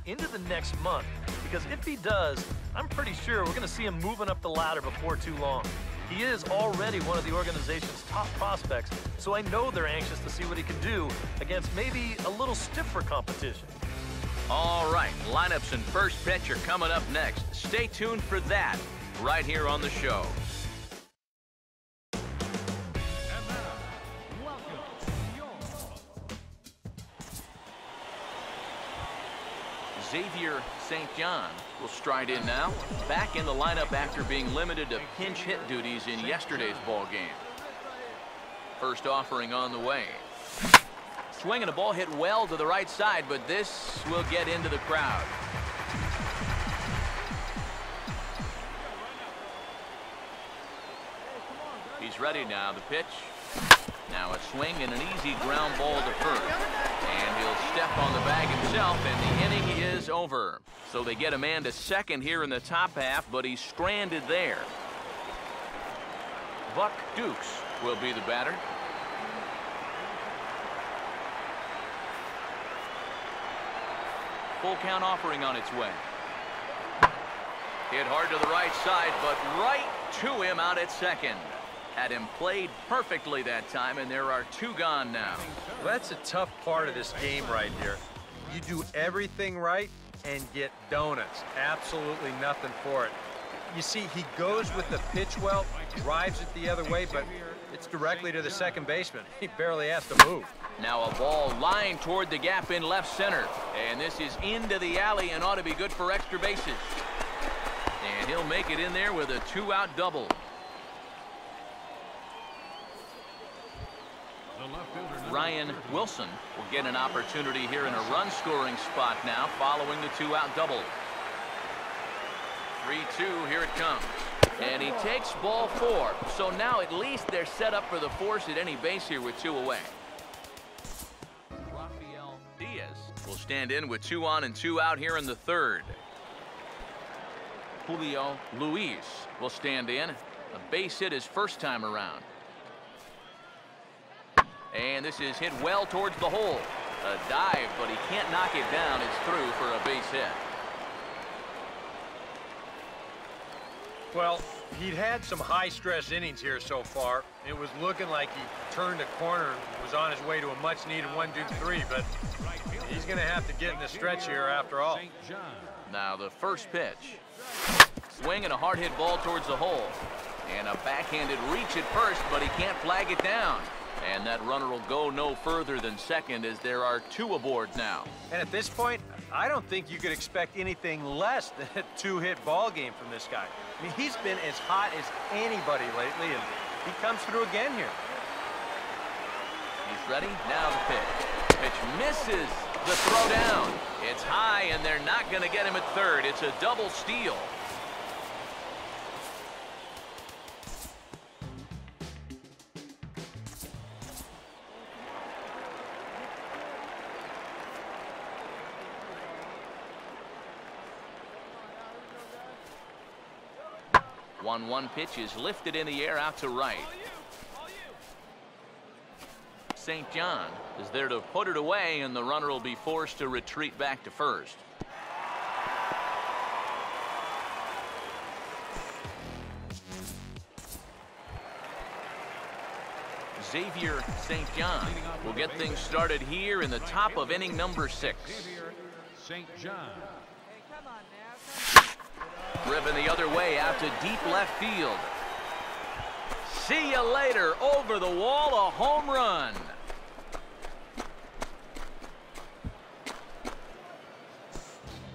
into the next month, because if he does, I'm pretty sure we're going to see him moving up the ladder before too long. He is already one of the organization's top prospects, so I know they're anxious to see what he can do against maybe a little stiffer competition. All right, lineups and first pitch are coming up next. Stay tuned for that right here on the show. Xavier St. John will stride in now, back in the lineup after being limited to pinch hit duties in yesterday's ball game. First offering on the way. Swinging a ball hit well to the right side, but this will get into the crowd. He's ready now. The pitch. Now a swing and an easy ground ball to first. And he'll step on the bag himself, and the inning is over. So they get a man to second here in the top half, but he's stranded there. Buck Dukes will be the batter. Full count offering on its way. Hit hard to the right side, but right to him out at second. Had him played perfectly that time, and there are two gone now. Well, that's a tough part of this game right here. You do everything right and get donuts. Absolutely nothing for it. You see, he goes with the pitch well, drives it the other way, but it's directly to the second baseman. He barely has to move. Now a ball lined toward the gap in left center. And this is into the alley and ought to be good for extra bases. And he'll make it in there with a two-out double. Ryan Wilson will get an opportunity here in a run-scoring spot now following the two-out double. 3-2, here it comes. And he takes ball 4. So now at least they're set up for the force at any base here with 2 away. Rafael Diaz will stand in with 2 on and 2 out here in the third. Julio Luis will stand in. A base hit his first time around. And this is hit well towards the hole. A dive, but he can't knock it down. It's through for a base hit. Well, he'd had some high-stress innings here so far. It was looking like he turned a corner and was on his way to a much-needed 1-2-3, but he's going to have to get in the stretch here after all. Now the first pitch. Swing and a hard-hit ball towards the hole. And a backhanded reach at first, but he can't flag it down. And that runner will go no further than second as there are 2 aboard now. And at this point, I don't think you could expect anything less than a 2-hit ball game from this guy. I mean, he's been as hot as anybody lately, and he comes through again here. He's ready. Now the pitch. Pitch misses the throw down. It's high, and they're not going to get him at third. It's a double steal. One pitch is lifted in the air out to right. St. John is there to put it away, and the runner will be forced to retreat back to first. Xavier St. John will get things started here in the top of inning number 6. Xavier St. John. Driven the other way out to deep left field. See you later. Over the wall, a home run.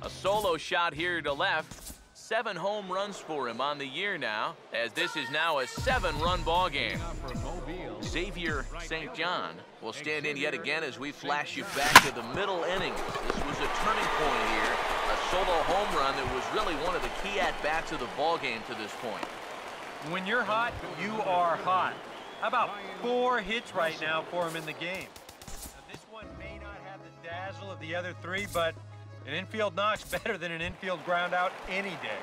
A solo shot here to left. 7 home runs for him on the year now, as this is now a 7-run ball game. Xavier St. John will stand in yet again as we flash you back to the middle innings. This was a turning point here. A solo home run that was really one of the key at-bats of the ball game to this point. When you're hot, you are hot. How about 4 hits right now for him in the game? Now, this one may not have the dazzle of the other 3, but an infield knock's better than an infield ground out any day.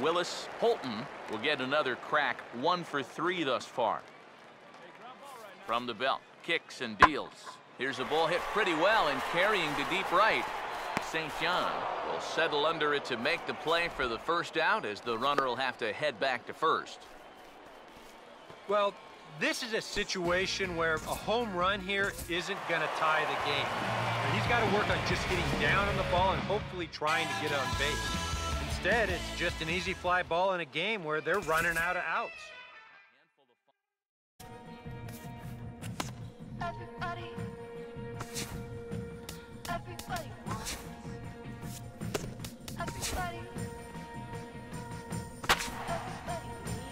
Willis Holton will get another crack. 1 for 3 thus far. From the belt, kicks and deals. Here's a ball hit pretty well and carrying to deep right. St. John will settle under it to make the play for the first out, as the runner will have to head back to first. Well, this is a situation where a home run here isn't going to tie the game. He's got to work on just getting down on the ball and hopefully trying to get on base. Instead, it's just an easy fly ball in a game where they're running out of outs. Everybody wants. Everybody.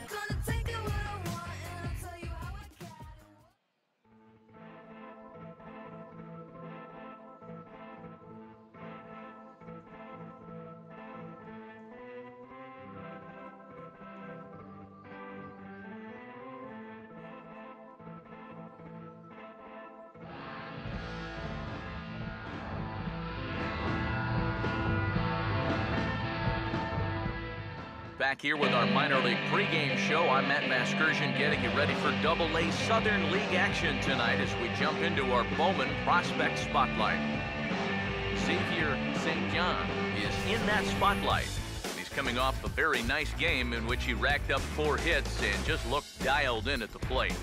Gonna take it what I want and I'll tell you how I got it. Back here with our minor league pregame show, I'm Matt Mascursion getting you ready for AA Southern League action tonight as we jump into our Bowman Prospect Spotlight. Xavier St. John is in that spotlight. He's coming off a very nice game in which he racked up 4 hits and just looked dialed in at the plate.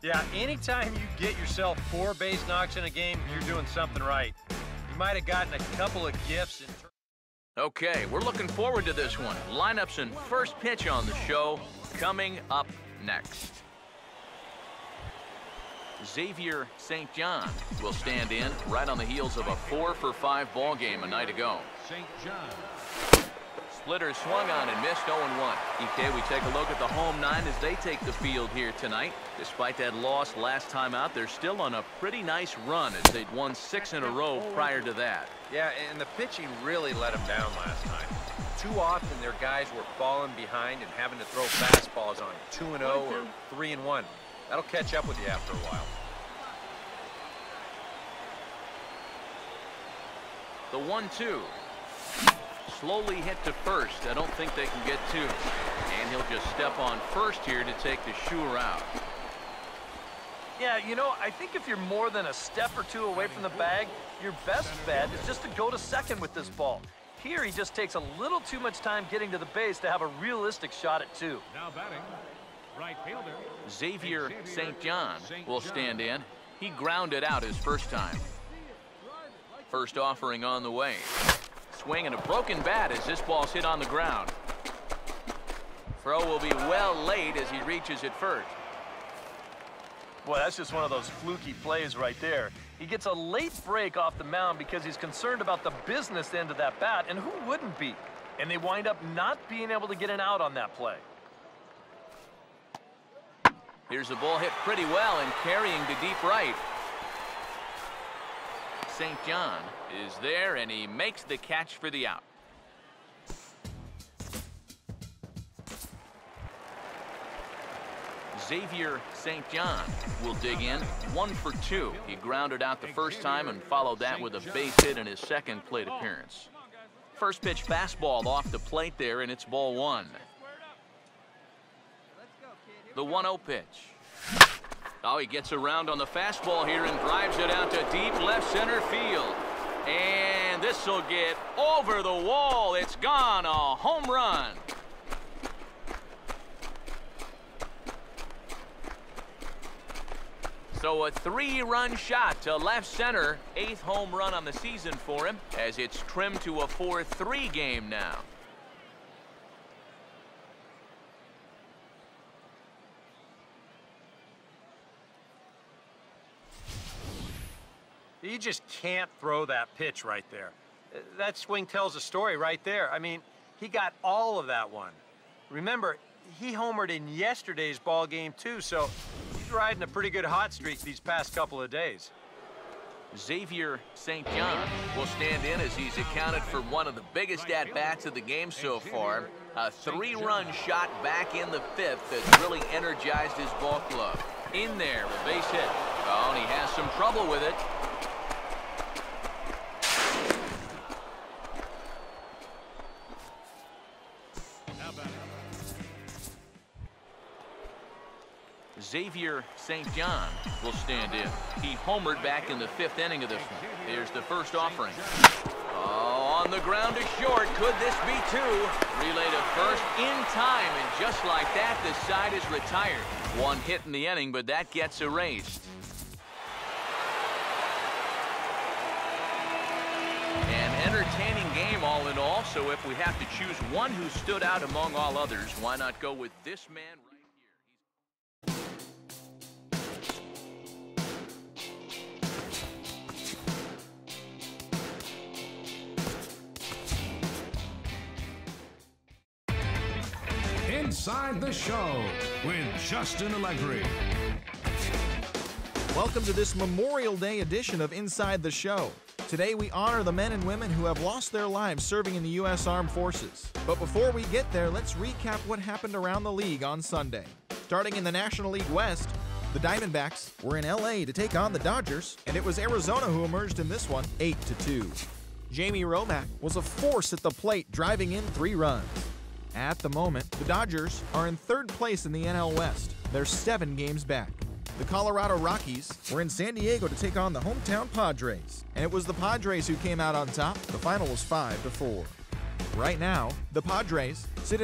Yeah, anytime you get yourself 4 base knocks in a game, you're doing something right. You might have gotten a couple of gifts in Okay, we're looking forward to this one. Lineups and first pitch on the show coming up next. Xavier St. John will stand in right on the heels of a 4-for-5 ball game a night ago. St. John. Splitter swung on and missed 0-1. EK, we take a look at the home 9 as they take the field here tonight. Despite that loss last time out, they're still on a pretty nice run as they'd won 6 in a row prior to that. Yeah, and the pitching really let them down last time. Too often their guys were falling behind and having to throw fastballs on 2-0 or 3-1. That'll catch up with you after a while. The 1-2. Slowly hit to first. I don't think they can get to. And he'll just step on first here to take the shooter out. Yeah, you know, I think if you're more than a step or 2 away from the bag, your best bet is just to go to second with this ball. Here, he just takes a little too much time getting to the base to have a realistic shot at 2. Now batting, right fielder. Xavier St. John will stand in. He grounded out his first time. First offering on the way. Swing and a broken bat as this ball's hit on the ground. Throw will be well laid as he reaches it first. Boy, that's just one of those fluky plays right there. He gets a late break off the mound because he's concerned about the business end of that bat, and who wouldn't be? And they wind up not being able to get an out on that play. Here's the ball hit pretty well and carrying to deep right. St. John is there, and he makes the catch for the out. Xavier St. John will dig in 1 for 2. He grounded out the first time and followed that with a base hit in his second plate appearance. First pitch fastball off the plate there, and it's ball 1. The 1-0 pitch. Oh, he gets around on the fastball here and drives it out to deep left center field. And this will get over the wall. It's gone, a home run. So a 3-run shot to left center. 8th home run on the season for him as it's trimmed to a 4-3 game now. You just can't throw that pitch right there. That swing tells a story right there. I mean, he got all of that one. Remember, he homered in yesterday's ball game too, so he's riding a pretty good hot streak these past couple of days. Xavier St. John will stand in as he's accounted for one of the biggest at-bats of the game so far. A 3-run shot back in the 5th that's really energized his ball club. In there with base hit. Oh, and he has some trouble with it. Xavier St. John will stand in. He homered back in the 5th inning of this one. Here's the first offering. Oh, on the ground to short. Could this be 2? Relay to first in time, and just like that, the side is retired. 1 hit in the inning, but that gets erased. An entertaining game all in all, so if we have to choose one who stood out among all others, why not go with this man right here? Inside the Show with Justin Allegri. Welcome to this Memorial Day edition of Inside the Show. Today we honor the men and women who have lost their lives serving in the U.S. Armed Forces. But before we get there, let's recap what happened around the league on Sunday. Starting in the National League West, the Diamondbacks were in L.A. to take on the Dodgers, and it was Arizona who emerged in this one 8-2. Jamie Romack was a force at the plate, driving in 3 runs. At the moment, the Dodgers are in 3rd place in the NL West. They're 7 games back. The Colorado Rockies were in San Diego to take on the hometown Padres, and it was the Padres who came out on top. The final was 5-4. Right now, the Padres sit